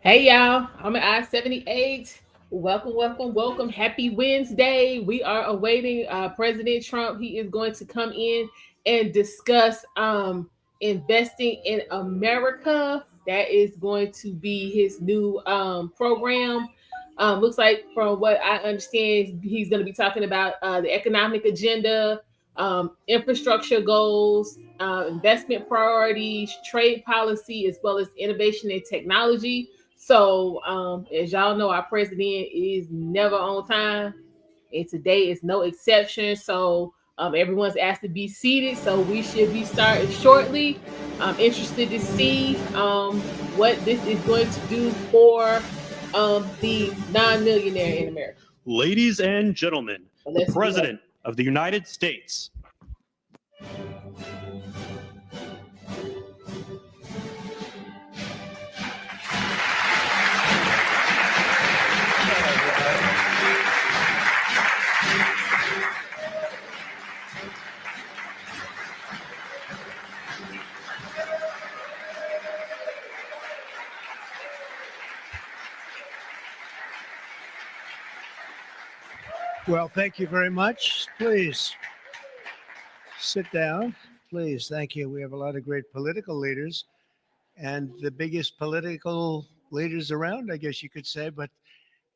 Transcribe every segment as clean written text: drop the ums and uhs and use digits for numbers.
Hey y'all, I'm at I-78. Welcome, welcome, welcome. Happy Wednesday. We are awaiting President Trump. He is going to come in and discuss investing in America. That is going to be his new program. Looks like, from what I understand, he's going to be talking about the economic agenda, infrastructure goals, investment priorities, trade policy, as well as innovation and technology. So, as y'all know, our president is never on time, and today is no exception. So, everyone's asked to be seated. So, we should be starting shortly. I'm interested to see what this is going to do for the non-millionaire in America. Ladies and gentlemen, the Let's do it. President of the United States. Well, thank you very much. Please sit down. Please, thank you. We have a lot of great political leaders and the biggest political leaders around, I guess you could say, but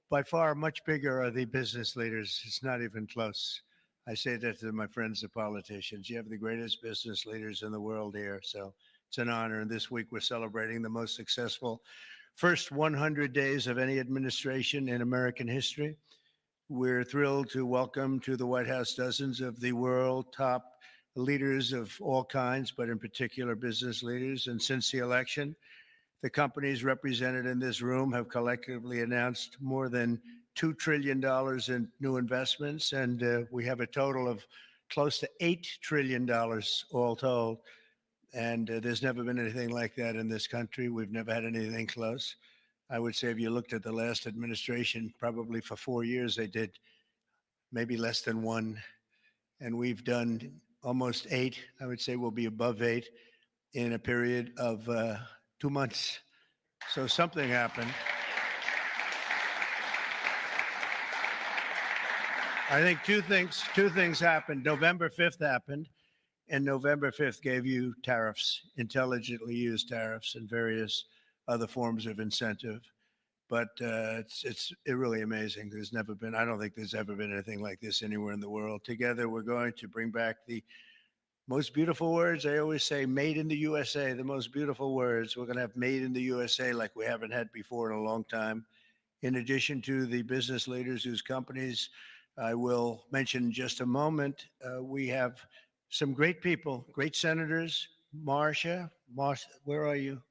by far much bigger are the business leaders. It's not even close. I say that to my friends, the politicians. You have the greatest business leaders in the world here. So it's an honor. And this week we're celebrating the most successful first 100 days of any administration in American history. We're thrilled to welcome to the White House dozens of the world top leaders of all kinds, but in particular business leaders. And since the election, the companies represented in this room have collectively announced more than $2 trillion in new investments. And we have a total of close to $8 trillion all told. And there's never been anything like that in this country. We've never had anything close. I would say if you looked at the last administration, probably for 4 years, they did maybe less than one. And we've done almost eight. I would say we'll be above eight in a period of 2 months. So something happened. I think two things happened. November 5th happened, and November 5th gave you tariffs, intelligently used tariffs and various other forms of incentive. But it's really amazing. There's never been, I don't think there's ever been anything like this anywhere in the world. Together, we're going to bring back the most beautiful words. I always say made in the USA, the most beautiful words. We're going to have made in the USA like we haven't had before in a long time. In addition to the business leaders whose companies I will mention in just a moment, we have some great people, great senators. Marcia, where are you?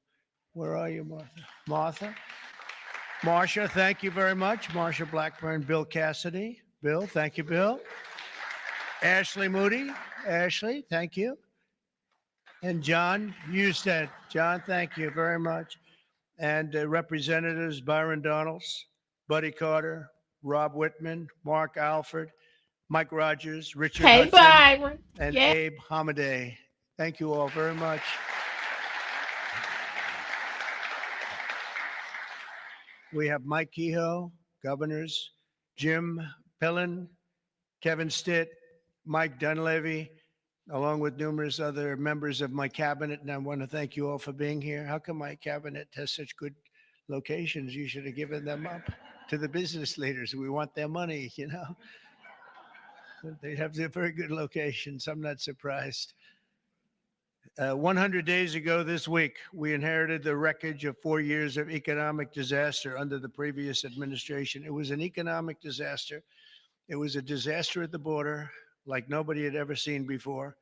Where are you, Martha? Martha? Marcia, thank you very much. Marcia Blackburn, Bill Cassidy. Bill, thank you, Bill. Ashley Moody. Ashley, thank you. And John Husted. John, thank you very much. And Representatives Byron Donalds, Buddy Carter, Rob Whitman, Mark Alford, Mike Rogers, Richard Hey, Hudson, Byron. and Yeah. Abe Hamadeh. Thank you all very much. We have Mike Kehoe, governors, Jim Pillen, Kevin Stitt, Mike Dunleavy, along with numerous other members of my cabinet. And I want to thank you all for being here. How come my cabinet has such good locations? You should have given them up to the business leaders. We want their money, you know. They have their very good locations. I'm not surprised. 100 days ago this week, we inherited the wreckage of 4 years of economic disaster under the previous administration. It was an economic disaster. It was a disaster at the border like nobody had ever seen before.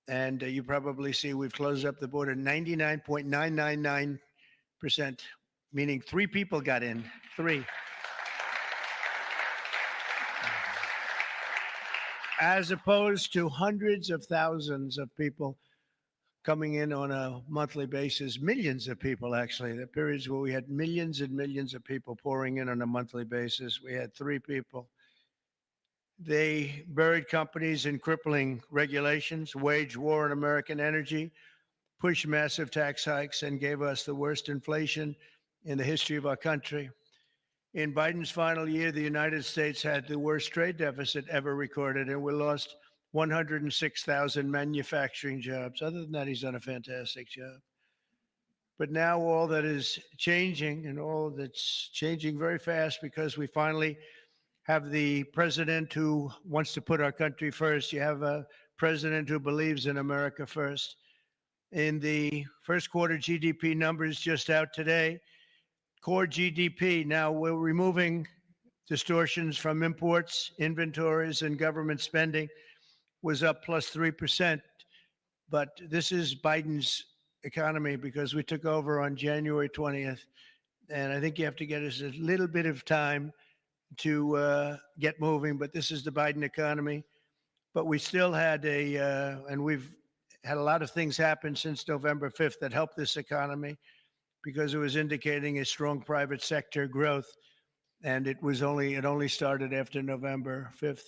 And you probably see we've closed up the border 99.999%, meaning three people got in. Three. As opposed to hundreds of thousands of people coming in on a monthly basis, millions of people actually. There are periods where we had millions and millions of people pouring in on a monthly basis. We had three people. They buried companies in crippling regulations, waged war on American energy, pushed massive tax hikes, and gave us the worst inflation in the history of our country. In Biden's final year, the United States had the worst trade deficit ever recorded, and we lost 106,000 manufacturing jobs. Other than that, he's done a fantastic job. But now all that is changing, and all that's changing very fast, because we finally have the president who wants to put our country first. You have a president who believes in America first. In the first quarter GDP numbers just out today, core GDP, now we're removing distortions from imports, inventories, and government spending, was up plus 3%. But this is Biden's economy, because we took over on January 20th. And I think you have to get us a little bit of time to get moving. But this is the Biden economy. But we still had and we've had a lot of things happen since November 5th that helped this economy, because it was indicating a strong private sector growth. And it only started after November 5th.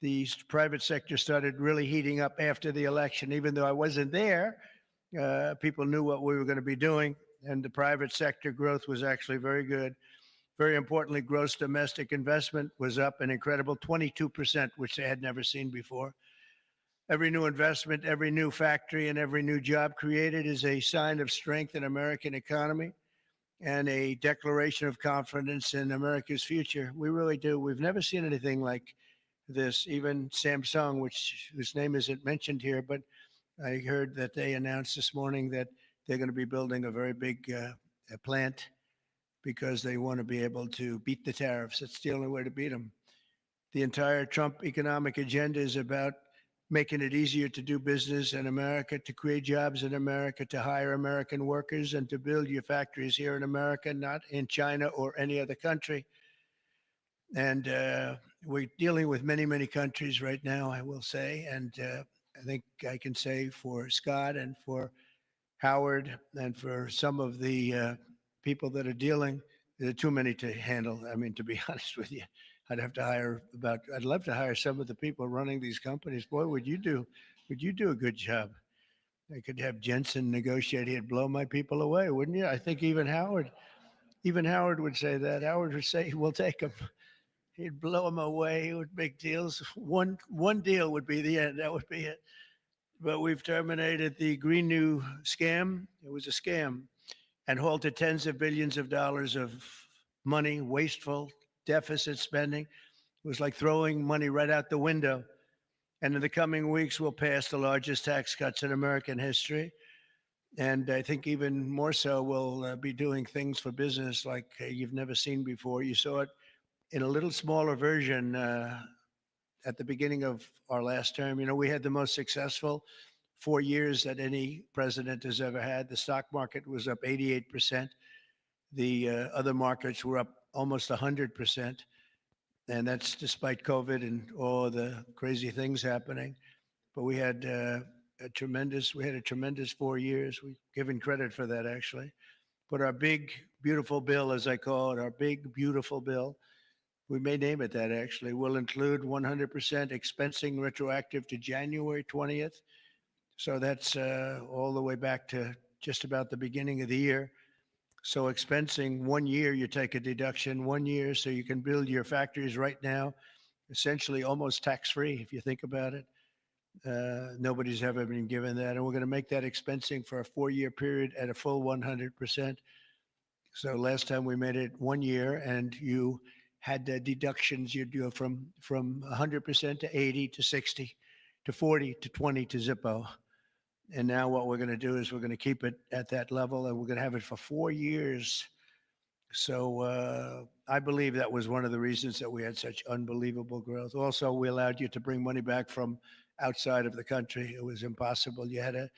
The private sector started really heating up after the election. Even though I wasn't there, people knew what we were going to be doing, and the private sector growth was actually very good. Very importantly, gross domestic investment was up an incredible 22%, which they had never seen before. Every new investment, every new factory, and every new job created is a sign of strength in American economy and a declaration of confidence in America's future. We really do. We've never seen anything like this. Even Samsung, whose name isn't mentioned here, but I heard that they announced this morning that they're going to be building a very big plant, because they want to be able to beat the tariffs. It's the only way to beat them. The entire Trump economic agenda is about making it easier to do business in America, to create jobs in America, to hire American workers, and to build your factories here in America, not in China or any other country. And we're dealing with many, many countries right now, I will say. And I think I can say for Scott and for Howard and for some of the people that are dealing, there are too many to handle. I mean, to be honest with you, I'd love to hire some of the people running these companies. Boy, would you do a good job. I could have Jensen negotiate. He'd blow my people away, wouldn't you? I think even Howard would say that. Howard would say, we'll take them. He'd blow them away with big deals. One deal would be the end. That would be it. But we've terminated the Green New scam. It was a scam, and halted tens of billions of dollars of money, wasteful deficit spending. It was like throwing money right out the window. And in the coming weeks, we'll pass the largest tax cuts in American history. And I think even more so, we'll be doing things for business like you've never seen before. You saw it in a little smaller version at the beginning of our last term. You know, we had the most successful 4 years that any president has ever had. The stock market was up 88%. The other markets were up almost 100%. And that's despite COVID and all the crazy things happening. But we had a tremendous 4 years. We've given credit for that, actually. But our big, beautiful bill, as I call it, our big, beautiful bill, we may name it that, actually, will include 100% expensing retroactive to January 20th. So that's all the way back to just about the beginning of the year. So expensing 1 year, you take a deduction 1 year, so you can build your factories right now, essentially almost tax-free, if you think about it. Nobody's ever been given that. And we're going to make that expensing for a 4-year period at a full 100%. So last time we made it 1 year, and you had deductions. You'd do from 100% to 80 to 60 to 40 to 20 to Zippo. And now what we're going to do is we're going to keep it at that level, and we're going to have it for 4 years. So I believe that was one of the reasons that we had such unbelievable growth. Also, we allowed you to bring money back from outside of the country. It was impossible. You had to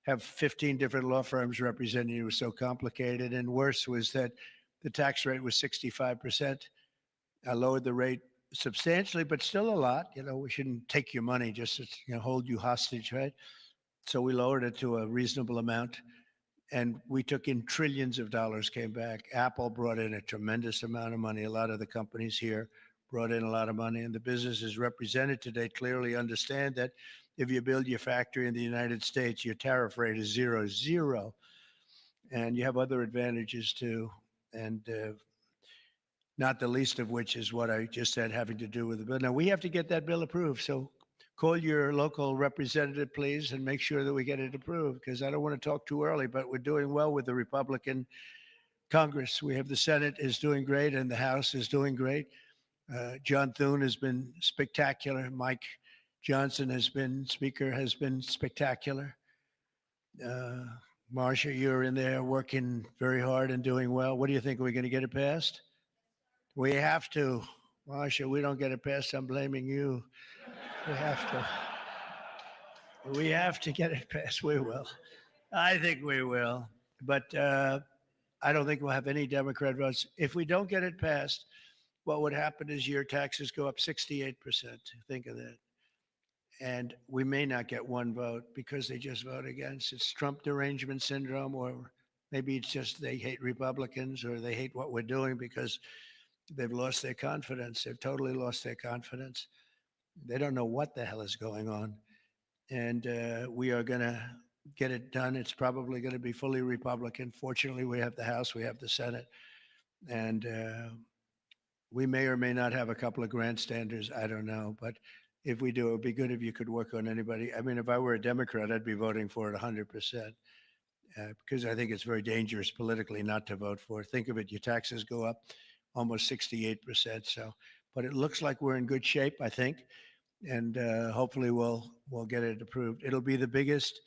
have 15 different law firms representing you. It was so complicated. And worse was that the tax rate was 65%. I lowered the rate substantially, but still a lot. You know, we shouldn't take your money just to hold you hostage, right? So we lowered it to a reasonable amount, and we took in trillions of dollars, came back. Apple brought in a tremendous amount of money. A lot of the companies here brought in a lot of money, and the businesses represented today clearly understand that if you build your factory in the United States, your tariff rate is zero, and you have other advantages too. and not the least of which is what I just said, having to do with the bill. Now, we have to get that bill approved. So call your local representative, please, and make sure that we get it approved, because I don't want to talk too early, but we're doing well with the Republican Congress. We have the Senate is doing great, and the House is doing great. John Thune has been spectacular. Mike Johnson Speaker has been spectacular. Marsha, you're in there working very hard and doing well. What do you think? Are we going to get it passed? We have to. Marsha, we don't get it passed, I'm blaming you. We have to. We have to get it passed. We will. I think we will. But I don't think we'll have any Democrat votes. If we don't get it passed, what would happen is your taxes go up 68%. Think of that. And we may not get one vote because they just vote against. It's Trump derangement syndrome, or maybe it's just they hate Republicans, or they hate what we're doing because they've lost their confidence. They've totally lost their confidence. They don't know what the hell is going on. And we are going to get it done. It's probably going to be fully Republican. Fortunately, we have the House, we have the Senate, and we may or may not have a couple of grandstanders. I don't know. But if we do, it would be good if you could work on anybody. I mean, if I were a Democrat, I'd be voting for it 100%, because I think it's very dangerous politically not to vote for it. Think of it. Your taxes go up almost 68%. So, but it looks like we're in good shape, I think. And hopefully we'll get it approved. It'll be the biggest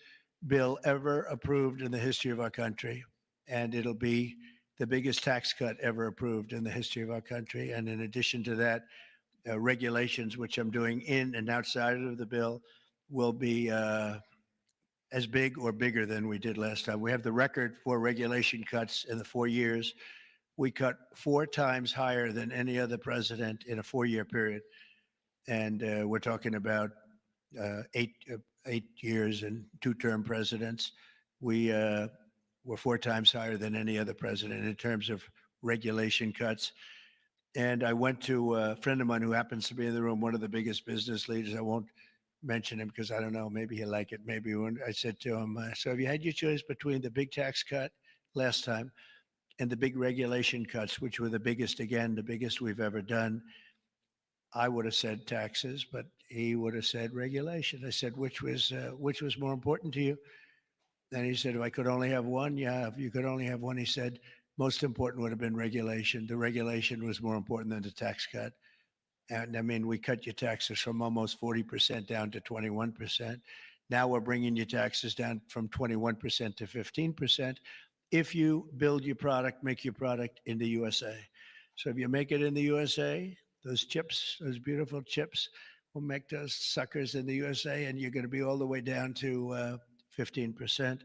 bill ever approved in the history of our country. And it'll be the biggest tax cut ever approved in the history of our country. And in addition to that, regulations, which I'm doing in and outside of the bill, will be as big or bigger than we did last time. We have the record for regulation cuts in the 4 years. We cut 4 times higher than any other president in a 4-year period. And we're talking about 8 years and 2-term presidents. We were 4 times higher than any other president in terms of regulation cuts. And I went to a friend of mine who happens to be in the room, one of the biggest business leaders. I won't mention him because I don't know, maybe he'll like it, maybe he won't. I said to him, so have you had your choice between the big tax cut last time and the big regulation cuts, which were the biggest, again, the biggest we've ever done? I would have said taxes, but he would have said regulation. I said, which was more important to you? And he said, if I could only have one, yeah, if you could only have one, he said, most important would have been regulation. The regulation was more important than the tax cut. And I mean, we cut your taxes from almost 40% down to 21%. Now we're bringing your taxes down from 21% to 15% if you build your product, make your product in the USA. So if you make it in the USA, those chips, those beautiful chips, will make those suckers in the USA, and you're going to be all the way down to 15%.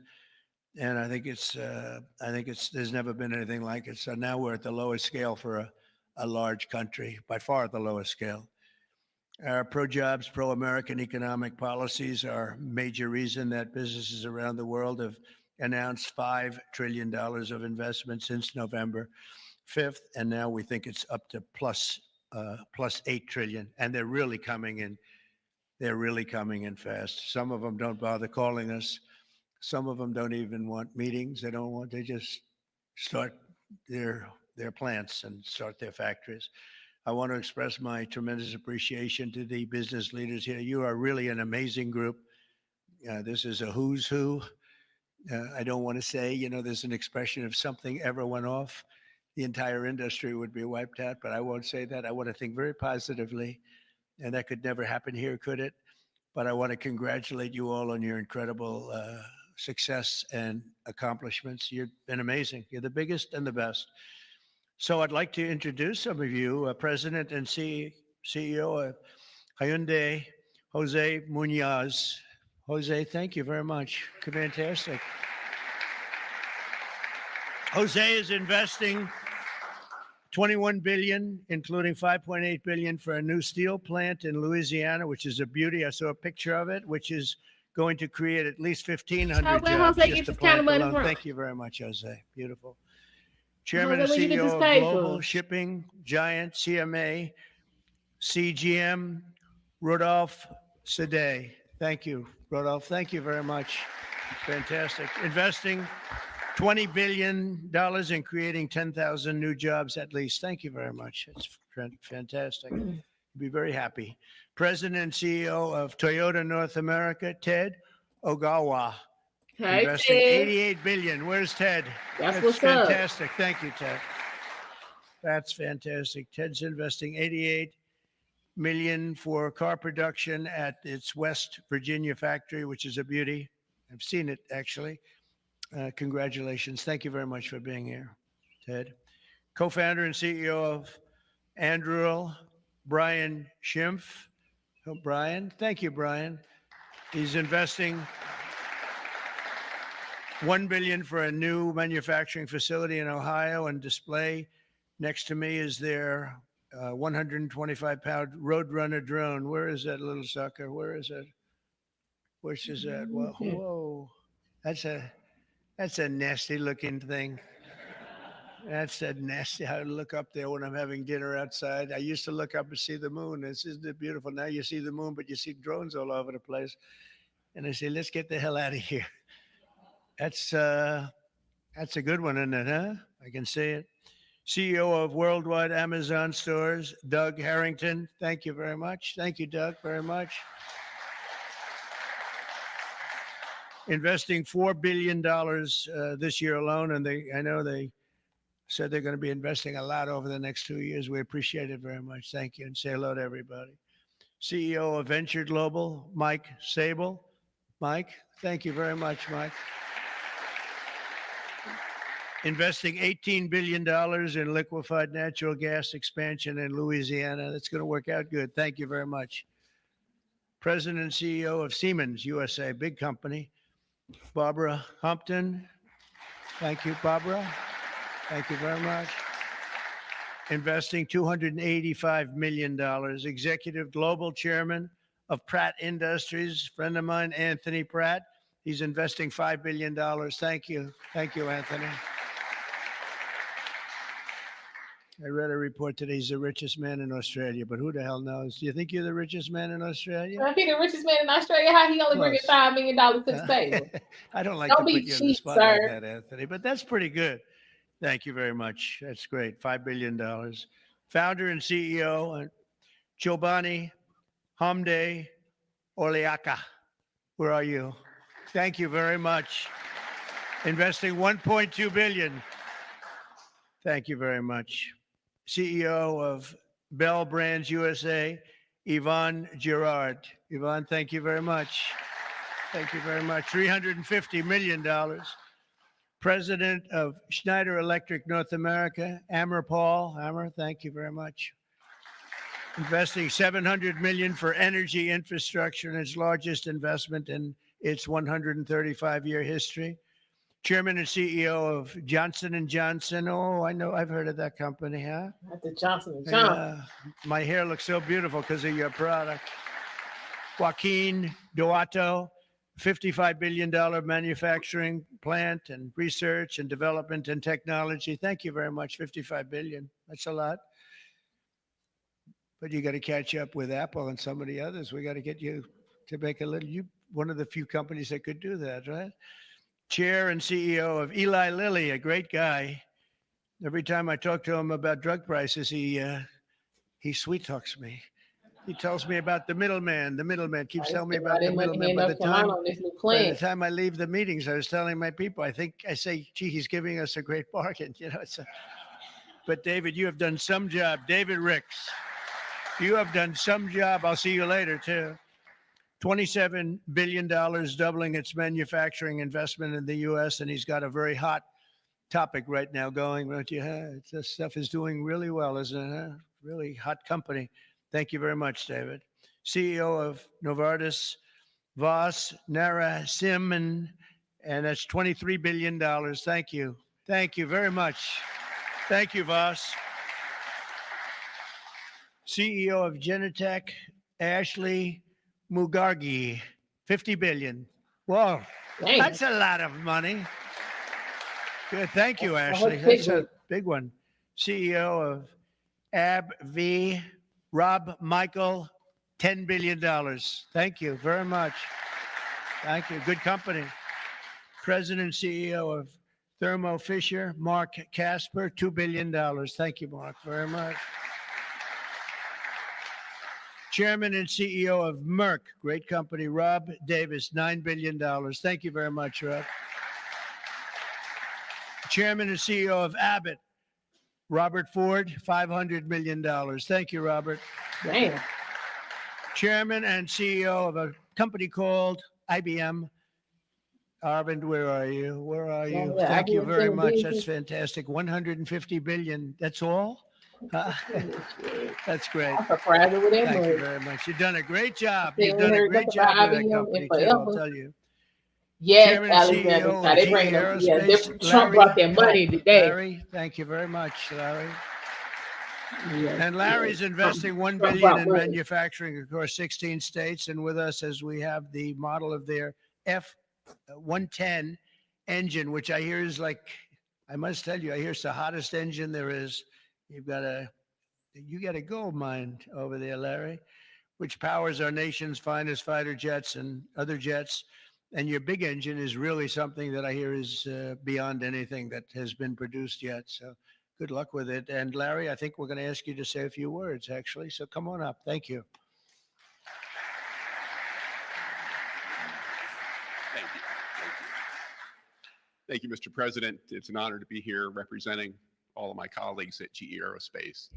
And I think there's never been anything like it. So now we're at the lowest scale for a large country, by far the lowest scale. Our pro-jobs, pro-American economic policies are a major reason that businesses around the world have announced $5 trillion of investment since November 5th. And now we think it's up to plus 8 trillion. And they're really coming in. They're really coming in fast. Some of them don't bother calling us. Some of them don't even want meetings. They just start their plants and start their factories. I want to express my tremendous appreciation to the business leaders here. You are really an amazing group. This is a who's who. I don't want to say, there's an expression if something ever went off, the entire industry would be wiped out, but I won't say that. I want to think very positively, and that could never happen here, could it? But I want to congratulate you all on your incredible success and accomplishments. You've been amazing. You're the biggest and the best. So I'd like to introduce some of you, President and CEO of Hyundai, Jose Munoz. Jose, thank you very much. Fantastic. Jose is investing $21 billion, including $5.8 billion for a new steel plant in Louisiana, which is a beauty. I saw a picture of it, which is going to create at least 1,500 jobs. Jose get this kind of money from? Thank you very much, Jose. Beautiful. Chairman and CEO of Global Shipping Giant, CMA, CGM, Rodolphe Sade. Thank you, Rodolphe. Thank you very much. Fantastic. Investing $20 billion in creating 10,000 new jobs at least. Thank you very much. It's fantastic. Be very happy. President and CEO of Toyota North America, Ted Ogawa, Hi, investing Ted. $88 billion. Where's Ted? That's what's up. Fantastic. Thank you, Ted. That's fantastic. Ted's investing $88 million for car production at its West Virginia factory, which is a beauty. I've seen it, actually. Congratulations. Thank you very much for being here, Ted. Co-founder and CEO of Anduril, Brian Schimpf. Oh, Brian. Thank you, Brian. He's investing $1 billion for a new manufacturing facility in Ohio and display. Next to me is their 125-pound Roadrunner drone. Where is that little sucker? Where is it? Which is that? Well, whoa. That's a nasty looking thing. That's a nasty. I look up there when I'm having dinner outside. I used to look up and see the moon. Isn't it beautiful? Now you see the moon, but you see drones all over the place. And I say, let's get the hell out of here. That's a good one, isn't it, huh? I can see it. CEO of Worldwide Amazon Stores, Doug Harrington. Thank you very much. Thank you, Doug, very much. Investing $4 billion this year alone, and I know they said they're going to be investing a lot over the next 2 years. We appreciate it very much. Thank you, and say hello to everybody. CEO of Venture Global, Mike Sable. Mike, thank you very much, Mike. Investing $18 billion in liquefied natural gas expansion in Louisiana. That's going to work out good. Thank you very much. President and CEO of Siemens USA, big company. Barbara Humpton. Thank you, Barbara. Thank you very much. Investing $285 million. Executive Global Chairman of Pratt Industries, friend of mine, Anthony Pratt. He's investing $5 billion. Thank you. Thank you, Anthony. I read a report today he's the richest man in Australia, but who the hell knows? Do you think you're the richest man in Australia? If he's the richest man in Australia, how he only bringing $5 million to the table? I don't like Don't to be put you on the cheap, spot sir. like that, Anthony, but that's pretty good. Thank you very much. That's great. $5 billion. Founder and CEO, Chobani Hamde Oleaka. Where are you? Thank you very much. Investing $1.2 billion. Thank you very much. CEO of Bell Brands USA, Yvonne Girard. Yvonne, thank you very much. Thank you very much. $350 million. President of Schneider Electric North America, Amr Paul. Amr, thank you very much. Investing $700 million for energy infrastructure in its largest investment in its 135-year history. Chairman and CEO of Johnson & Johnson. Oh, I know. I've heard of that company, huh? That's the Johnson & Johnson. My hair looks so beautiful because of your product. Joaquin Duato, $55 billion manufacturing plant and research and development and technology. Thank you very much. $55 billion. That's a lot. But you got to catch up with Apple and some of the others. We got to get you to make a little, one of the few companies that could do that, right? Chair and CEO of Eli Lilly, a great guy. Every time I talk to him about drug prices, he sweet talks me. He tells me about the middleman. The middleman keeps telling me about the middleman. By the time I leave the meetings, I was telling my people, I say, gee, he's giving us a great bargain. You know, but David, you have done some job. David Ricks, you have done some job. I'll see you later, too. $27 billion, doubling its manufacturing investment in the U.S., and he's got a very hot topic right now going, don't you? This stuff is doing really well, isn't it? Really hot company. Thank you very much, David. CEO of Novartis, Vas Narasimhan, and that's $23 billion. Thank you. Thank you very much. Thank you, Vas. CEO of Genentech, Ashley Mugargi, $50 billion. Whoa, that's a lot of money. Good, thank you, Ashley. That's a big one. CEO of AbbVie, Rob Michael, $10 billion. Thank you very much. Thank you. Good company. President and CEO of Thermo Fisher, Mark Casper, $2 billion. Thank you, Mark, very much. Chairman and CEO of Merck, great company, Rob Davis, $9 billion. Thank you very much, Rob. Chairman and CEO of Abbott, Robert Ford, $500 million. Thank you, Robert. Damn. Chairman and CEO of a company called IBM. Arvind, where are you? Where are you? Yeah, Thank you IBM very doing much. business. That's fantastic. 150 billion. That's all? That's great. I'm surprised with that Thank you money. very much. You've done a great job. They You've ain't done a heard great nothing job about with that IBM in company, too, I'll forever. tell you. Yes, Chairman and Alexander. CEO Now of they GE bring them. Yeah, Aerospace, Trump brought that money today. Larry, thank you very much, Larry. Yes, And Larry's yes. investing $1 Trump billion brought in money. manufacturing across 16 states, and with us as we have the model of their F-110 engine, which I hear is like, I must tell you, I hear it's the hottest engine there is. You got a gold mine over there, Larry, which powers our nation's finest fighter jets and other jets. And your big engine is really something that I hear is beyond anything that has been produced yet. So good luck with it. And Larry, I think we're going to ask you to say a few words, actually. So come on up. Thank you. Thank you. Thank you, Mr. President. It's an honor to be here representing all of my colleagues at GE Aerospace.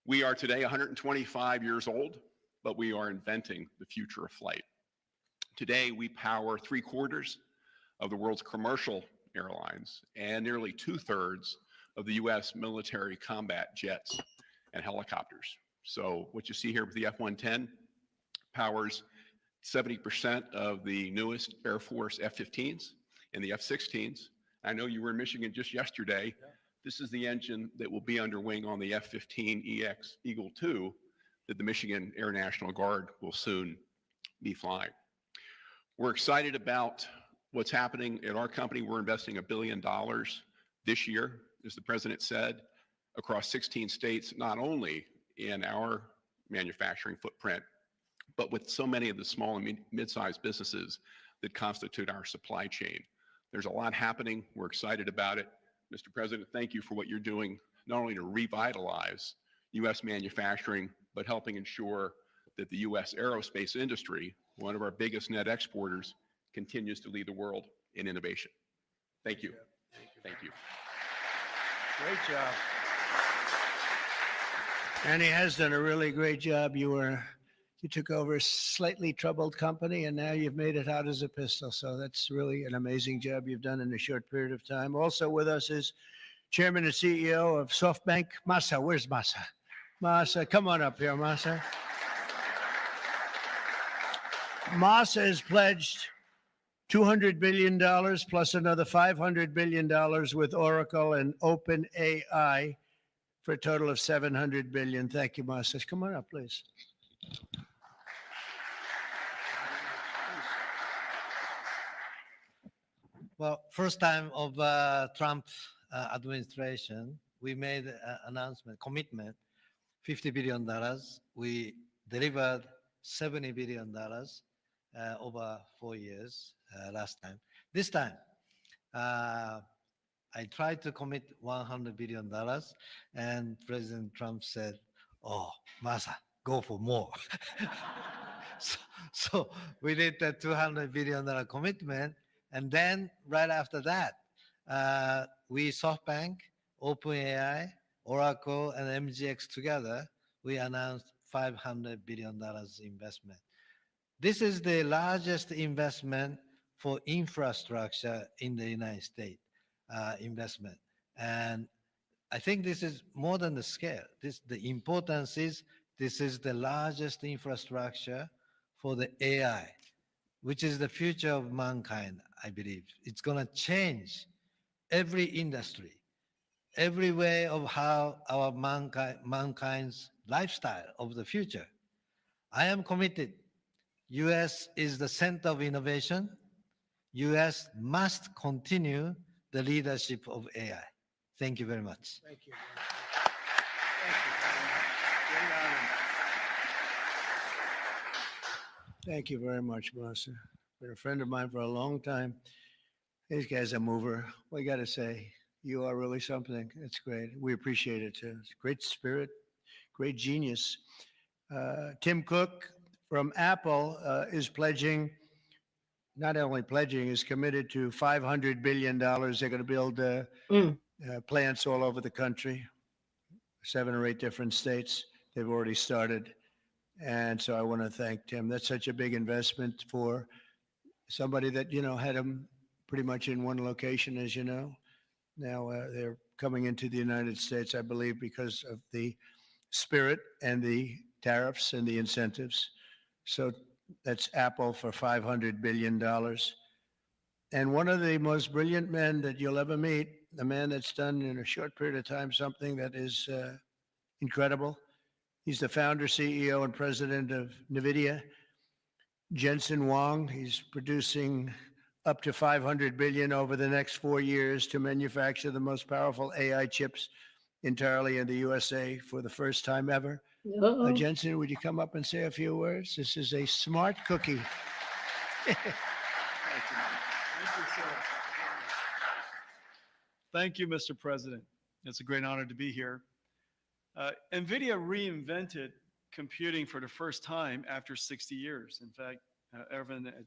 We are today 125 years old, but we are inventing the future of flight. Today, we power 3/4 of the world's commercial airlines and nearly 2/3 of the U.S. military combat jets and helicopters. So what you see here with the F-110 powers 70% of the newest Air Force F-15s and the F-16s. I know you were in Michigan just yesterday. Yeah. This is the engine that will be under wing on the F-15EX Eagle II that the Michigan Air National Guard will soon be flying. We're excited about what's happening at our company. We're investing $1 billion this year, as the president said, across 16 states, not only in our manufacturing footprint, but with so many of the small and mid-sized businesses that constitute our supply chain. There's a lot happening. We're excited about it. Mr. President, thank you for what you're doing, not only to revitalize U.S. manufacturing, but helping ensure that the U.S. aerospace industry, one of our biggest net exporters, continues to lead the world in innovation. Thank you. Thank you. Great job. And he has done a really great job. You took over a slightly troubled company, and now you've made it hot as a pistol. So that's really an amazing job you've done in a short period of time. Also with us is Chairman and CEO of SoftBank, Masa. Where's Masa? Masa, come on up here, Masa. Masa has pledged $200 billion plus another $500 billion with Oracle and OpenAI for a total of $700 billion. Thank you, Masa. Come on up, please. Well, first time of Trump administration, we made an announcement, commitment, $50 billion. We delivered $70 billion over 4 years last time. This time, I tried to commit $100 billion, and President Trump said, "Oh, Masa, go for more." so we did that $200 billion commitment, and then right after that, we SoftBank, OpenAI, Oracle, and MGX together, we announced $500 billion investment. This is the largest investment for infrastructure in the United States, investment. And I think this is more than the scale. The importance is this is the largest infrastructure for the AI, which is the future of mankind, I believe. It's going to change every industry, every way of how our mankind's lifestyle of the future. I am committed. U.S. is the center of innovation. U.S. must continue the leadership of AI. Thank you very much. Thank you. Thank you very much, Masa. Been a friend of mine for a long time. This guy's a mover. We got to say, you are really something. It's great. We appreciate it too. It's great spirit, great genius. Tim Cook from Apple is pledging, not only pledging, is committed to $500 billion. They're going to build plants all over the country, 7 or 8 different states. They've already started. And so I want to thank Tim. That's such a big investment for somebody that, had them pretty much in one location, as you know. Now they're coming into the United States, I believe, because of the spirit and the tariffs and the incentives. So that's Apple for $500 billion. And one of the most brilliant men that you'll ever meet, the man that's done in a short period of time something that is incredible. He's the founder, CEO, and president of NVIDIA, Jensen Huang. He's producing up to 500 billion over the next 4 years to manufacture the most powerful AI chips entirely in the USA for the first time ever. Jensen, would you come up and say a few words? This is a smart cookie. Thank you, Mr. President. It's a great honor to be here. NVIDIA reinvented computing for the first time after 60 years. In fact, Ervin at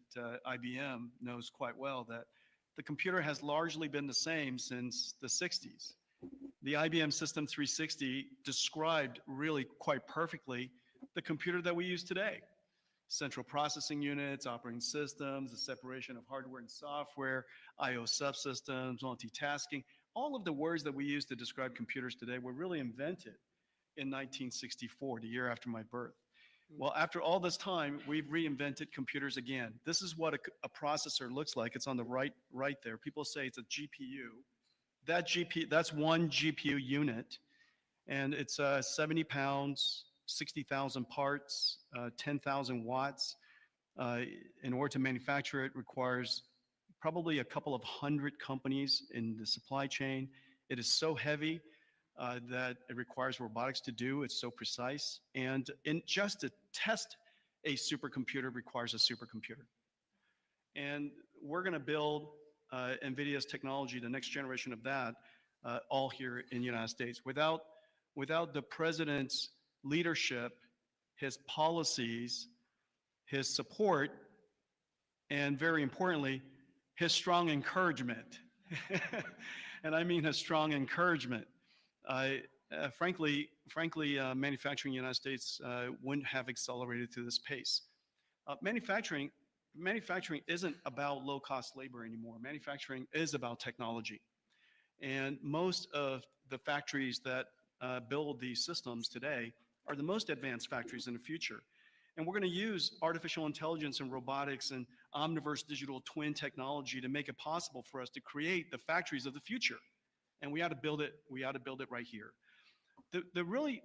IBM knows quite well that the computer has largely been the same since the 60s. The IBM System 360 described really quite perfectly the computer that we use today. Central processing units, operating systems, the separation of hardware and software, I/O subsystems, multitasking. All of the words that we use to describe computers today were really invented in 1964, the year after my birth. Well, after all this time, we've reinvented computers again. This is what a processor looks like. It's on the right there. People say it's a GPU. That's one GPU unit, and it's 70 pounds, 60,000 parts, 10,000 watts. In order to manufacture it requires probably a couple of hundred companies in the supply chain. It is so heavy that it requires robotics to do. It's so precise. And just to test a supercomputer requires a supercomputer. And we're going to build NVIDIA's technology, the next generation of that, all here in the United States. Without the president's leadership, his policies, his support, and very importantly, his strong encouragement. And I mean his strong encouragement. Frankly, manufacturing in the United States wouldn't have accelerated to this pace. Manufacturing isn't about low-cost labor anymore. Manufacturing is about technology. And most of the factories that build these systems today are the most advanced factories in the future. And we're going to use artificial intelligence and robotics and omniverse digital twin technology to make it possible for us to create the factories of the future. And we ought to build it. We ought to build it right here. The really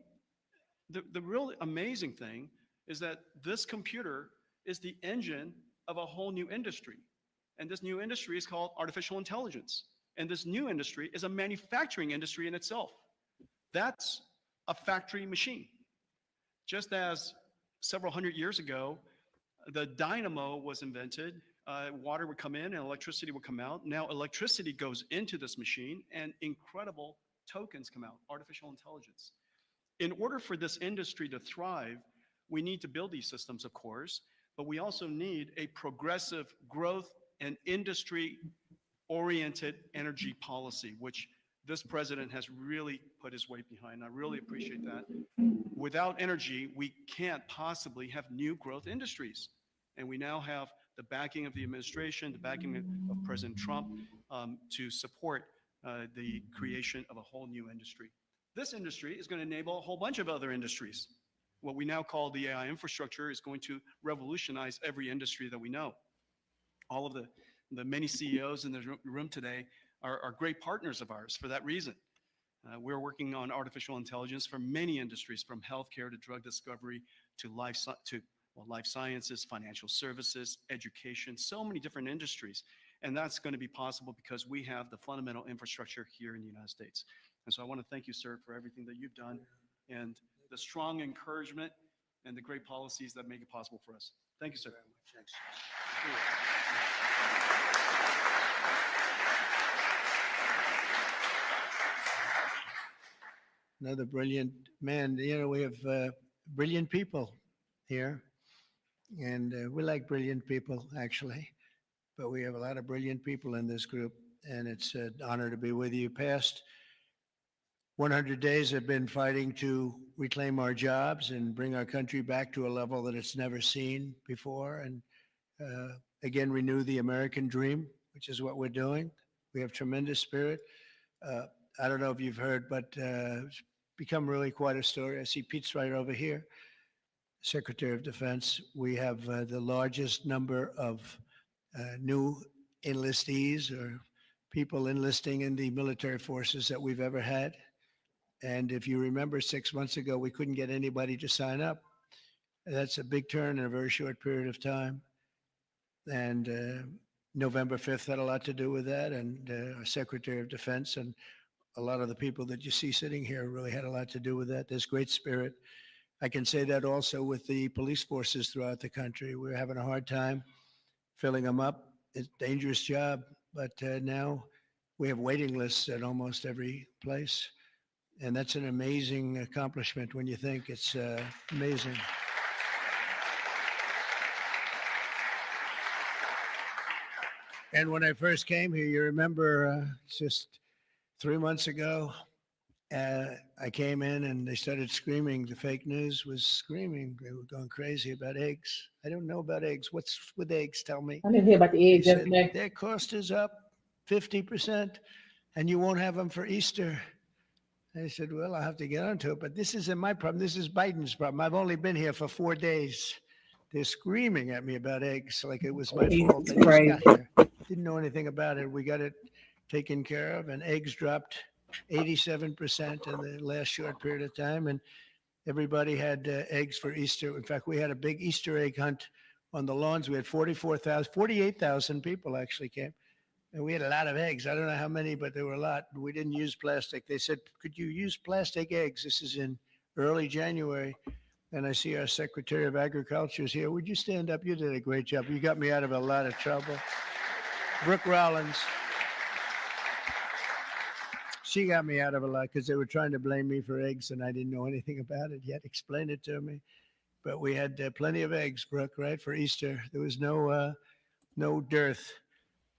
amazing thing is that this computer is the engine of a whole new industry. And this new industry is called artificial intelligence. And this new industry is a manufacturing industry in itself. That's a factory machine. Just as several hundred years ago, the dynamo was invented, water would come in and electricity would come out. Now electricity goes into this machine and incredible tokens come out, artificial intelligence. In order for this industry to thrive, we need to build these systems, of course, but we also need a progressive growth and industry-oriented energy policy, which this president has really put his weight behind. I really appreciate that. Without energy, we can't possibly have new growth industries. And we now have the backing of the administration, the backing of President Trump to support the creation of a whole new industry. This industry is going to enable a whole bunch of other industries. What we now call the AI infrastructure is going to revolutionize every industry that we know. All of the many CEOs in the room today are great partners of ours for that reason. We're working on artificial intelligence for many industries, from healthcare to drug discovery to life sciences, financial services, education, so many different industries. And that's going to be possible because we have the fundamental infrastructure here in the United States. And so I want to thank you, sir, for everything that you've done and the strong encouragement and the great policies that make it possible for us. Thank you, sir. Thanks. another brilliant man. You know, we have brilliant people here, and we like brilliant people, actually. But we have a lot of brilliant people in this group, and it's an honor to be with you. Past 100 days have been fighting to reclaim our jobs and bring our country back to a level that it's never seen before, and again renew the American dream, which is what we're doing. We have tremendous spirit. Uh, I don't know if you've heard, but it's become really quite a story. I see Pete's right over here, Secretary of Defense. We have the largest number of new enlistees or people enlisting in the military forces that we've ever had. And if you remember, 6 months ago, we couldn't get anybody to sign up. That's a big turn in a very short period of time. And November 5th had a lot to do with that. And our Secretary of Defense and a lot of the people that you see sitting here really had a lot to do with that. There's great spirit. I can say that also with the police forces throughout the country. We're having a hard time filling them up. It's a dangerous job, but now we have waiting lists at almost every place. And that's an amazing accomplishment when you think it's amazing. And when I first came here, you remember just 3 months ago, I came in and they started screaming. The fake news was screaming. They were going crazy about eggs. I don't know about eggs. What's with eggs? Tell me. I didn't hear about the They eggs said yesterday. their cost is up 50% and you won't have them for Easter. I said, well, I'll have to get onto it, but this isn't my problem. This is Biden's problem. I've only been here for 4 days. They're screaming at me about eggs like it was my fault. I just got here. Didn't know anything about it. We got it taken care of, and eggs dropped 87% in the last short period of time, and everybody had eggs for Easter. In fact, we had a big Easter egg hunt on the lawns. We had 48,000 people actually came. And we had a lot of eggs. I don't know how many, but there were a lot. We didn't use plastic. They said, could you use plastic eggs? This is in early January. And I see our Secretary of Agriculture is here. Would you stand up? You did a great job. You got me out of a lot of trouble. Brooke Rollins. She got me out of a lot because they were trying to blame me for eggs, and I didn't know anything about it yet. Explain it to me. But we had plenty of eggs, Brooke, right, for Easter. There was no dearth.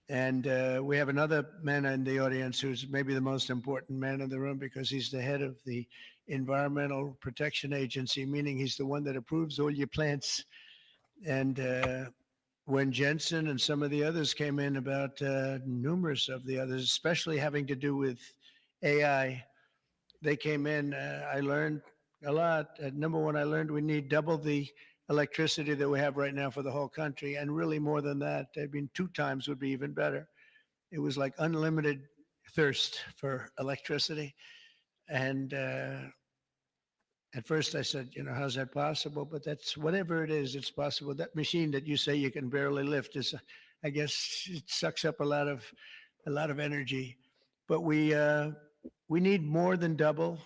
And we have another man in the audience who's maybe the most important man in the room because he's the head of the Environmental Protection Agency, meaning he's the one that approves all your plants. And when Jensen and some of the others came in about numerous of the others, especially having to do with AI, they came in. I learned a lot. Number one, I learned we need double the electricity that we have right now for the whole country, and really more than that. I mean, 2 times would be even better. It was like unlimited thirst for electricity. And at first I said, you know, how's that possible? But that's, whatever it is, it's possible. That machine that you say you can barely lift is, I guess, it sucks up a lot of energy. But we need more than double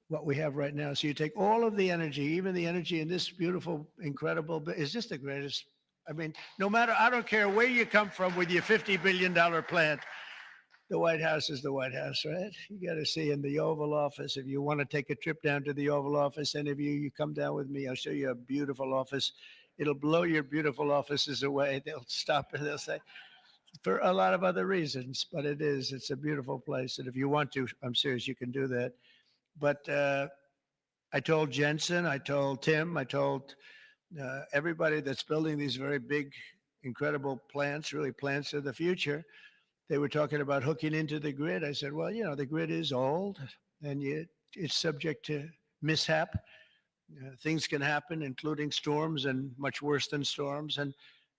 what we have right now. So you take all of the energy, even the energy in this beautiful, incredible, is just the greatest. I mean, no matter, I don't care where you come from with your $50 billion plant, the White House is the White House, right? You got to see in the Oval Office. If you want to take a trip down to the Oval Office, any of you come down with me. I'll show you a beautiful office. It'll blow your beautiful offices away. They'll stop and they'll say, for a lot of other reasons, but it's a beautiful place. And if you want to, I'm serious, you can do that. But I told Jensen, I told Tim, I told everybody that's building these very big, incredible plants, really plants of the future. They were talking about hooking into the grid. I said, well, you know, the grid is old and it's subject to mishap. Things can happen, including storms and much worse than storms. And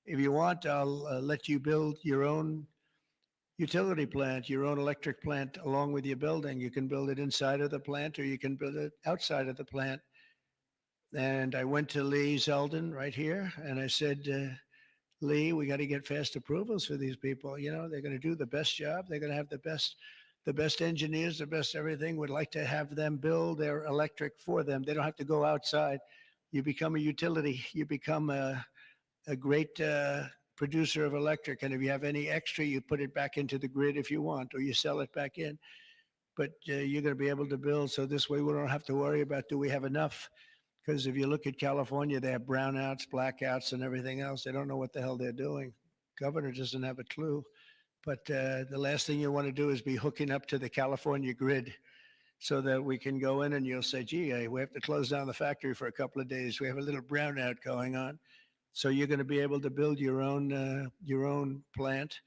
if you want, I'll let you build your own utility plant, your own electric plant along with your building. You can build it inside of the plant or you can build it outside of the plant. And I went to Lee Zeldin right here and I said, Lee, we got to get fast approvals for these people. You know, they're going to do the best job. They're going to have the best engineers, the best everything. We'd like to have them build their electric for them. They don't have to go outside. You become a utility. You become a great producer of electric. And if you have any extra, you put it back into the grid if you want, or you sell it back in. but you're going to be able to build. So this way we don't have to worry about, do we have enough? Because if you look at California, they have brownouts, blackouts, and everything else. They don't know what the hell they're doing. Governor doesn't have a clue. But the last thing you want to do is be hooking up to the California grid so that we can go in and you'll say, gee, we have to close down the factory for a couple of days. We have a little brownout going on. So you're going to be able to build your own plant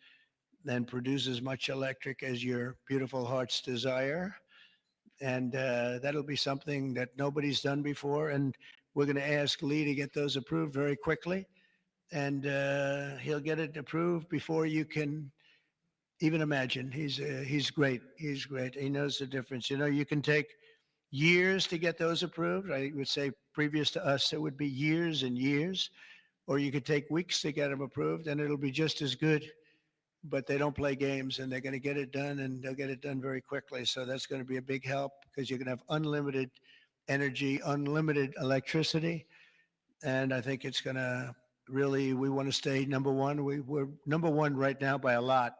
and produce as much electric as your beautiful heart's desire. And that'll be something that nobody's done before. And we're going to ask Lee to get those approved very quickly. And he'll get it approved before you can even imagine. He's great. He's great. He knows the difference. You know, you can take years to get those approved. I would say previous to us, it would be years and years. Or you could take weeks to get them approved, and it'll be just as good. But they don't play games, and they're going to get it done, and they'll get it done very quickly. So that's going to be a big help because you're going to have unlimited energy, unlimited electricity. And I think it's going to really, we want to stay number one. We're number one right now by a lot.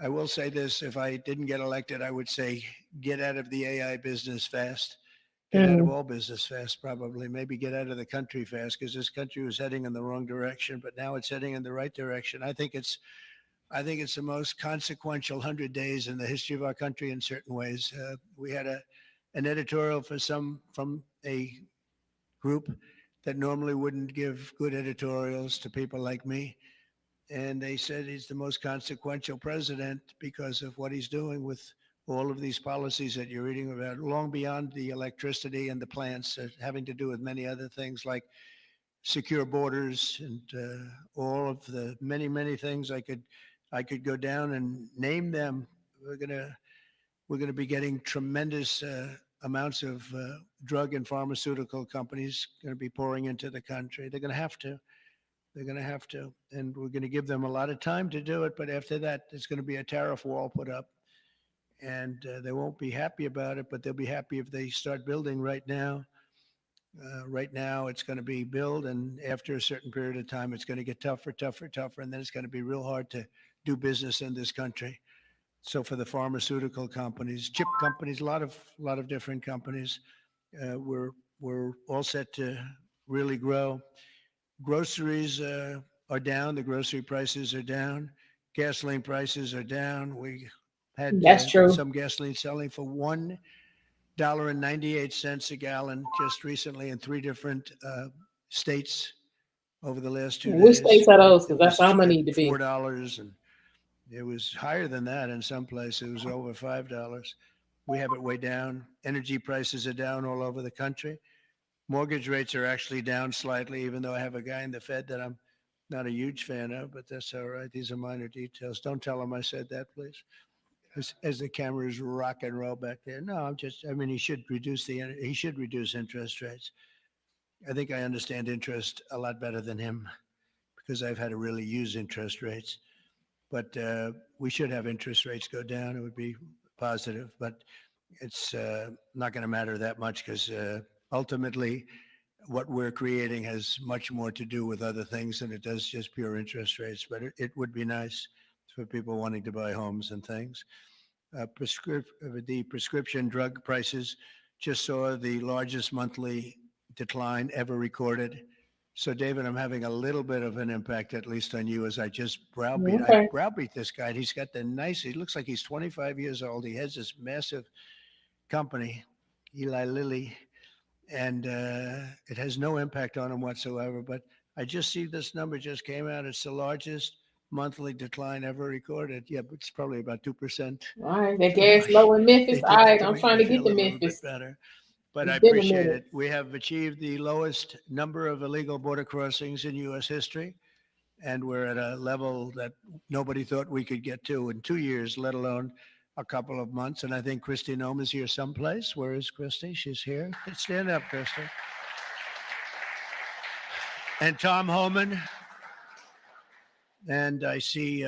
I will say this, if I didn't get elected, I would say get out of the AI business fast. Get out of all business fast, probably. Maybe get out of the country fast because this country was heading in the wrong direction, but now it's heading in the right direction. I think it's the most consequential 100 days in the history of our country in certain ways. We had an editorial from a group that normally wouldn't give good editorials to people like me. And they said he's the most consequential president because of what he's doing with all of these policies that you're reading about, long beyond the electricity and the plants, having to do with many other things like secure borders and all of the many, many things I could go down and name them. We're gonna be getting tremendous amounts of drug and pharmaceutical companies going to be pouring into the country. They're going to have to. They're going to have to, and we're going to give them a lot of time to do it. But after that, there's going to be a tariff wall put up, and they won't be happy about it. But they'll be happy if they start building right now. Right now, it's going to be build, and after a certain period of time, it's going to get tougher, and then it's going to be real hard to do business in this country. So for the pharmaceutical companies, chip companies, a lot of different companies, we're all set to really grow. Groceries are down. The grocery prices are down. Gasoline prices are down. We had That's true. some gasoline selling for $1.98 a gallon just recently in 3 different states over the last 2 days. Which states are those? Because that's how many need to be. $4, and it was higher than that in some places. It was over $5. We have it way down. Energy prices are down all over the country. Mortgage rates are actually down slightly, even though I have a guy in the Fed that I'm not a huge fan of, but that's all right. These are minor details. Don't tell him I said that, please. As the cameras rock and roll back there. No, he should reduce interest rates. I think I understand interest a lot better than him because I've had to really use interest rates. But we should have interest rates go down. It would be positive, but it's not going to matter that much because ultimately what we're creating has much more to do with other things than it does just pure interest rates. But it would be nice for people wanting to buy homes and things. The prescription drug prices just saw the largest monthly decline ever recorded. So, David, I'm having a little bit of an impact, at least on you, as I just browbeat. Okay. I browbeat this guy. He's got he looks like he's 25 years old. He has this massive company, Eli Lilly, and it has no impact on him whatsoever. But I just see this number just came out. It's the largest monthly decline ever recorded. Yeah, but it's probably about 2%. All right, that gas low in Memphis. They All did it right, to I'm make trying me to get feel to a little Memphis. bit better. But I It's been a appreciate minute. it. We have achieved the lowest number of illegal border crossings in U.S. history, and we're at a level that nobody thought we could get to in 2 years, let alone a couple of months. And I think Kristi Noem is here someplace. Where is Kristi? She's here. Stand up, Kristi. And Tom Homan. And I see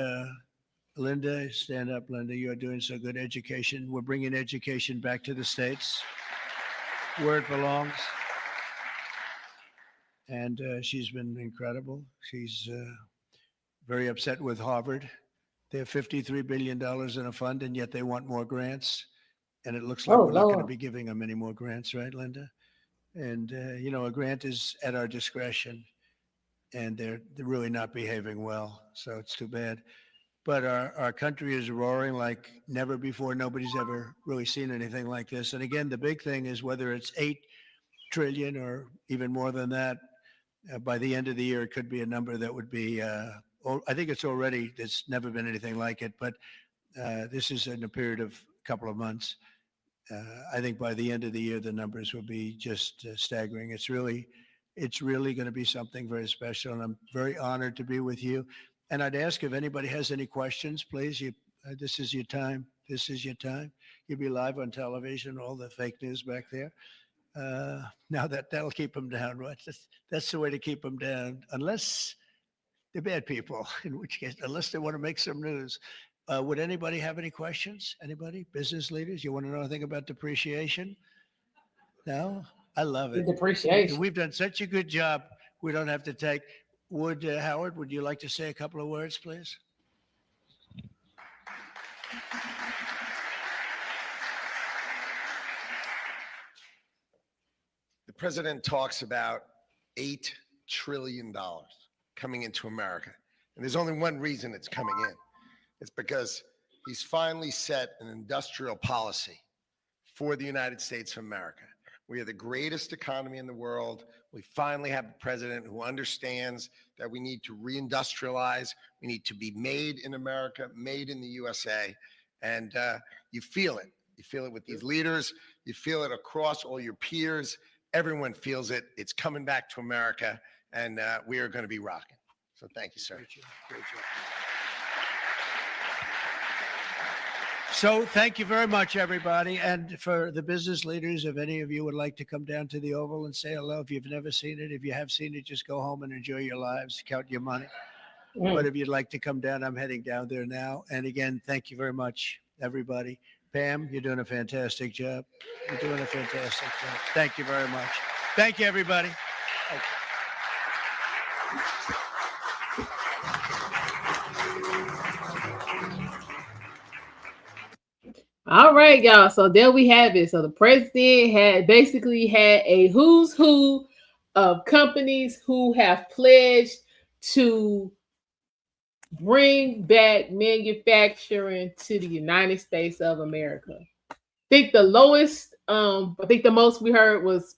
Linda. Stand up, Linda. You are doing so good. Education. We're bringing education back to the States, where it belongs. And she's been incredible. She's very upset with Harvard. They have $53 billion in a fund, and yet they want more grants. and it looks like Oh, we're not going to Lord. be giving them any more grants, right, Linda? And a grant is at our discretion, and they're really not behaving well. So it's too bad. But our country is roaring like never before. Nobody's ever really seen anything like this. And again, the big thing is whether it's 8 trillion or even more than that. By the end of the year, it could be a number that would be. I think it's already. There's never been anything like it. But this is in a period of a couple of months. I think by the end of the year, the numbers will be just staggering. It's really going to be something very special, and I'm very honored to be with you. And I'd ask if anybody has any questions, please. This is your time. This is your time. You'll be live on television. All the fake news back there. Now that'll keep them down, right? That's the way to keep them down, unless they're bad people. In which case, unless they want to make some news. Would anybody have any questions? Anybody? Business leaders? You want to know anything about depreciation? No? I love it. Depreciation. We've done such a good job. We don't have to take. Howard, would you like to say a couple of words, please? The president talks about $8 trillion coming into America. And there's only one reason it's coming in. It's because he's finally set an industrial policy for the United States of America. We are the greatest economy in the world. We finally have a president who understands that we need to reindustrialize. We need to be made in America, made in the USA. And you feel it. You feel it with these leaders. You feel it across all your peers. Everyone feels it. It's coming back to America, and we are going to be rocking. So thank you, sir. Great job. Great job. So thank you very much, everybody. And for the business leaders, if any of you would like to come down to the Oval and say hello, if you've never seen it, if you have seen it, just go home and enjoy your lives, count your money. But if you'd like to come down, I'm heading down there now. And again, thank you very much, everybody. Pam, you're doing a fantastic job. You're doing a fantastic job. Thank you very much. Thank you, everybody. Thank you. All right, y'all. So there we have it. So the president had a who's who of companies who have pledged to bring back manufacturing to the United States of America. I think the most we heard was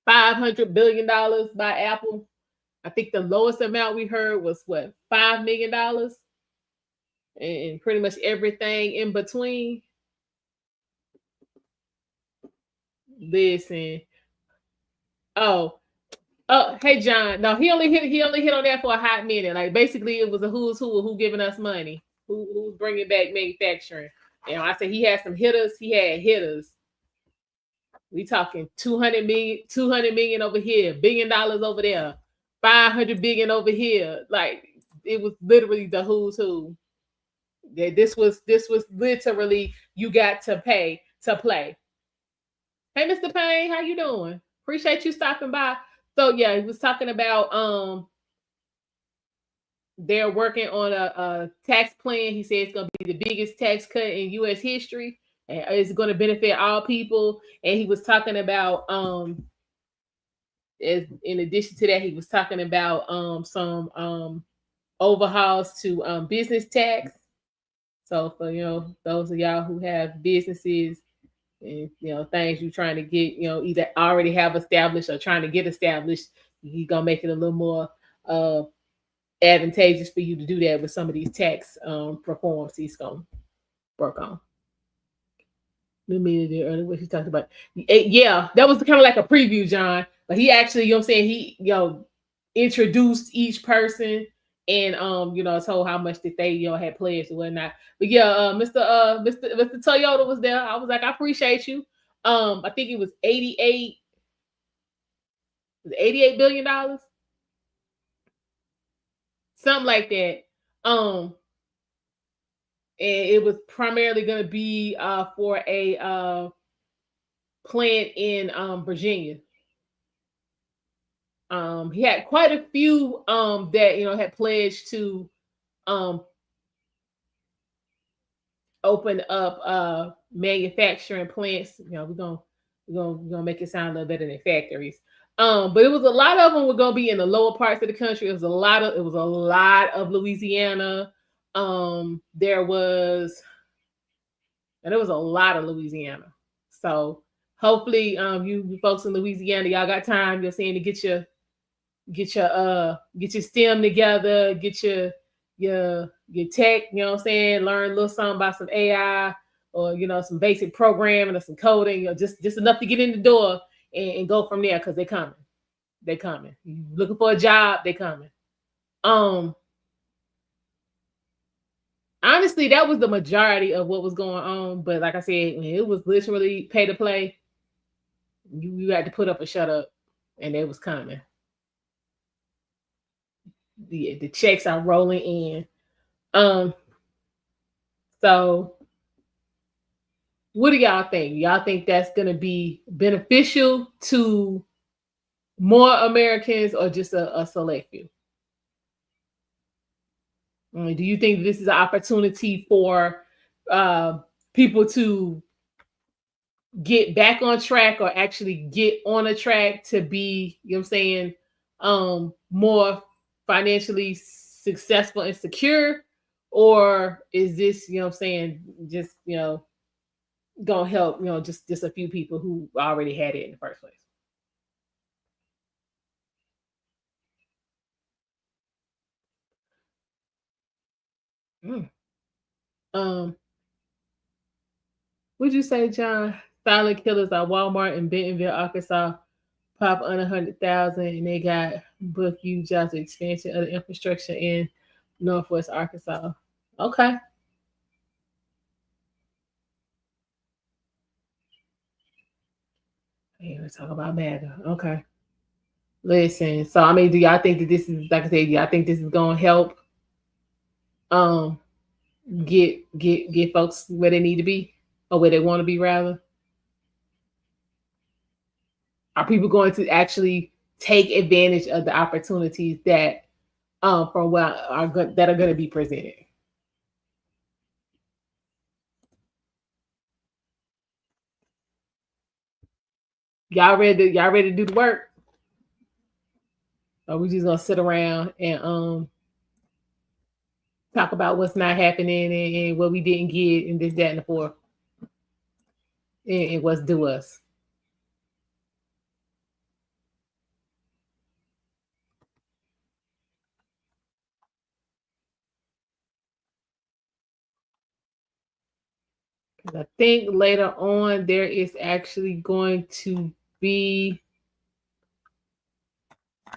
$500 billion by Apple. I think the lowest amount we heard was $5 million, and pretty much everything in between. Listen. Oh, hey John. No, he only hit on that for a hot minute. Like basically, it was a who's who giving us money, who's bringing back manufacturing. And I said he had some hitters. He had hitters. We talking 200 million over here, $1 billion over there, 500 billion over here. Like it was literally the who's who. Yeah, this was literally you got to pay to play. Hey, Mr. Payne, how you doing? Appreciate you stopping by. So yeah, he was talking about they're working on a tax plan. He said it's going to be the biggest tax cut in U.S. history, and it's going to benefit all people. And he was talking about in addition to that, he was talking about some overhauls to business tax. So for those of y'all who have businesses and things you're trying to get, either already have established or trying to get established, he's gonna make it a little more advantageous for you to do that with some of these tax reforms he's gonna work on. Earlier what he talked about. Yeah, that was kind of like a preview, John. But he actually, he introduced each person and told how much that they had pledged or whatnot. But yeah, Mr. Toyota was there. I was like, I appreciate you. I think it was $88 billion, something like that. And it was primarily going to be for a plant in Virginia. He had quite a few that had pledged to open up manufacturing plants. You know, we're gonna make it sound a little better than factories. But it was a lot of them were gonna be in the lower parts of the country. It was a lot of Louisiana. There was a lot of Louisiana. So hopefully, you folks in Louisiana, y'all got time. You're saying to get your STEM together, get your tech. You know what I'm saying? Learn a little something about some AI or some basic programming or some coding. Just enough to get in the door and go from there because they're coming. They're coming. You looking for a job? They're coming. Honestly, that was the majority of what was going on. But like I said, it was literally pay to play. You had to put up or shut up, and it was coming. The checks are rolling in. So what do y'all think? Y'all think that's gonna be beneficial to more Americans or just a select few? Do you think this is an opportunity for people to get back on track or actually get on a track to be, you know what I'm saying, more financially successful and secure? Or is this, you know what I'm saying, just, gonna help, just a few people who already had it in the first place? Would you say, John, silent killers are Walmart in Bentonville, Arkansas, pop under 100,000, and they got book huge jobs of expansion of the infrastructure in Northwest Arkansas? Okay. Hey, let's talk about MAGA. Okay. Listen, so I mean, do y'all think that this is, like I said, do y'all think this is gonna help get folks where they need to be or where they want to be rather? Are people going to actually take advantage of the opportunities that from what that are going to be presented? Y'all ready to do the work? Or we just gonna sit around and talk about what's not happening and what we didn't get and this, that, and the fourth, and what's due us? I think later on there is actually going to be, I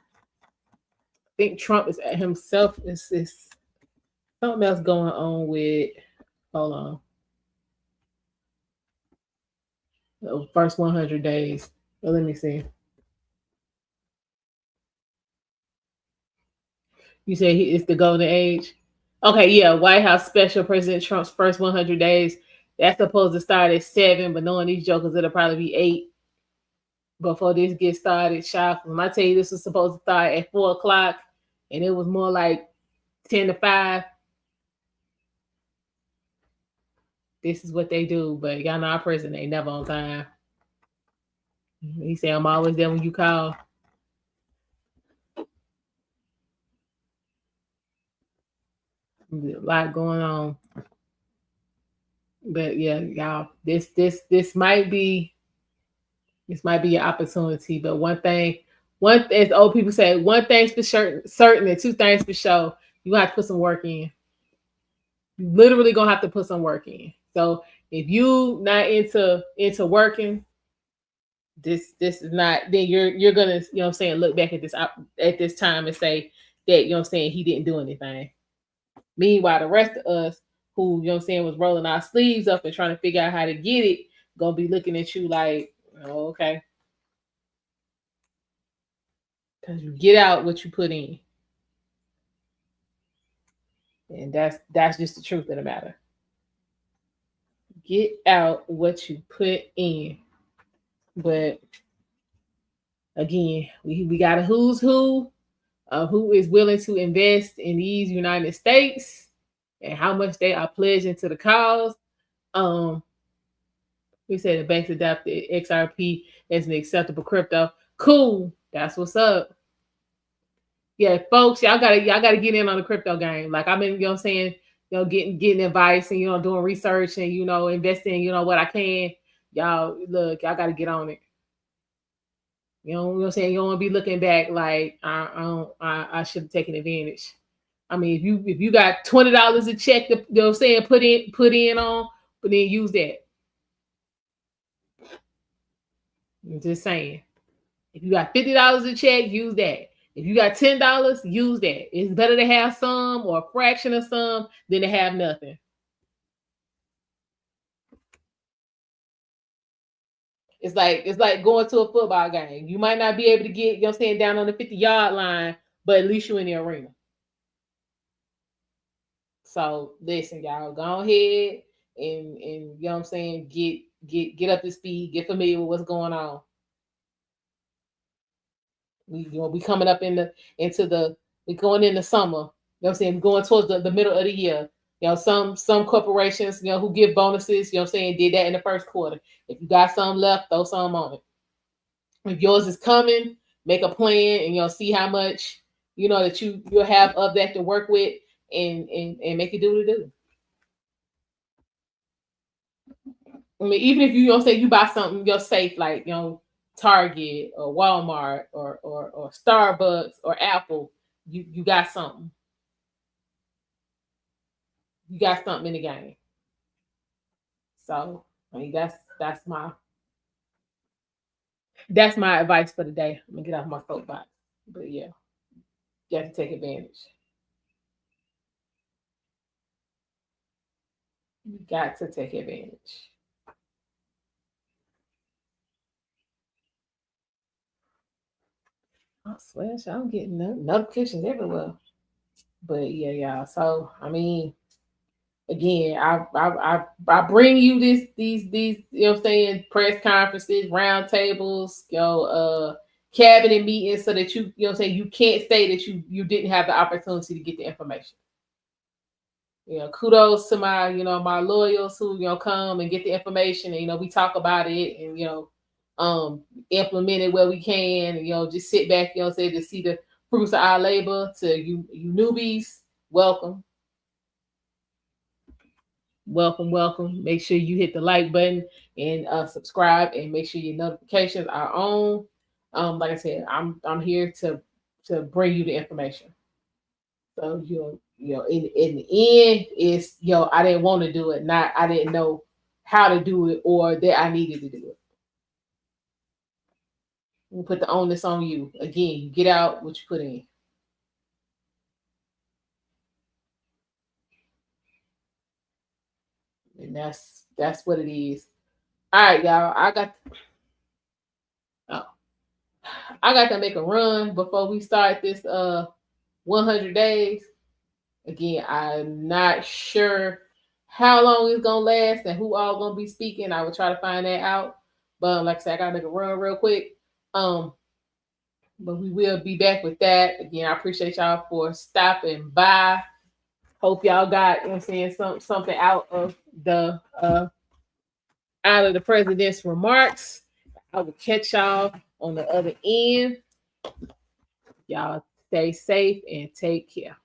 think Trump is at himself is something else going on with, hold on. The first 100 days. Well, let me see. You say it's the golden age? Okay, yeah. White House special, President Trump's first 100 days. That's supposed to start at 7, but knowing these jokers, it'll probably be 8 before this gets started. Shock. When I tell you this was supposed to start at 4 o'clock, and it was more like 10 to 5. This is what they do, but y'all know our president ain't never on time. He said, I'm always there when you call. A lot going on. But yeah, y'all, this might be an opportunity. But one thing, as old people say, one thing's for certain and 2 things for sure. You have to put some work in. You literally gonna have to put some work in. So if you not into working, this is not, then you're gonna, you know what I'm saying, look back at this time and say that, you know what I'm saying, he didn't do anything. Meanwhile, the rest of us who, you know what I'm saying, was rolling our sleeves up and trying to figure out how to get it, gonna be looking at you like, oh, okay. Because you get out what you put in. And that's just the truth of the matter. Get out what you put in. But again, we got a who's who of who is willing to invest in these United States and how much they are pledging to the cause. We said the banks adopted XRP as an acceptable crypto. Cool. That's what's up. Yeah, folks, y'all gotta get in on the crypto game. Like I've been, saying, getting advice and doing research and investing, what I can. Y'all y'all gotta get on it. You know what I'm saying? You don't want to be looking back like I should have taken advantage. I mean, if you got $20 a check to put in on, but then use that. I'm just saying. If you got $50 a check, use that. If you got $10, use that. It's better to have some or a fraction of some than to have nothing. It's like going to a football game. You might not be able to get, down on the 50-yard line, but at least you're in the arena. So listen, y'all, go ahead and get up to speed, get familiar with what's going on. We coming up we going in the summer. Going towards the middle of the year. Some corporations, who give bonuses, did that in the first quarter. If you got some left, throw some on it. If yours is coming, make a plan and see how much, that you'll have of that to work with and make it do what it do. I mean, even if you buy something, you're safe, like, Target or Walmart or Starbucks or Apple, you got something. You got something in the game. So, I mean, that's my advice for the day. I'm gonna get off my soapbox. But yeah, you have to take advantage. You got to take advantage. I swear, I'm getting notifications everywhere. But yeah, y'all. So I mean, again, I bring you these press conferences, round tables, cabinet meetings, so that you can't say that you didn't have the opportunity to get the information. Kudos to my my loyals who come and get the information, and we talk about it and implement it where we can, and just sit back, to see the fruits of our labor. To you newbies, welcome. Welcome. Make sure you hit the like button and subscribe, and make sure your notifications are on. Like I said, I'm here to bring you the information. So in the end, it's I didn't want to do it, not I didn't know how to do it or that I needed to do it. We put the onus on you. Again, you get out what you put in. And that's what it is. All right, y'all. I got to make a run before we start this 100 days. Again, I'm not sure how long it's gonna last and who all gonna be speaking. I will try to find that out. But like I said, I gotta make a run real quick. But we will be back with that. Again, I appreciate y'all for stopping by. Hope y'all got, something out of the president's remarks. I will catch y'all on the other end. Y'all stay safe and take care.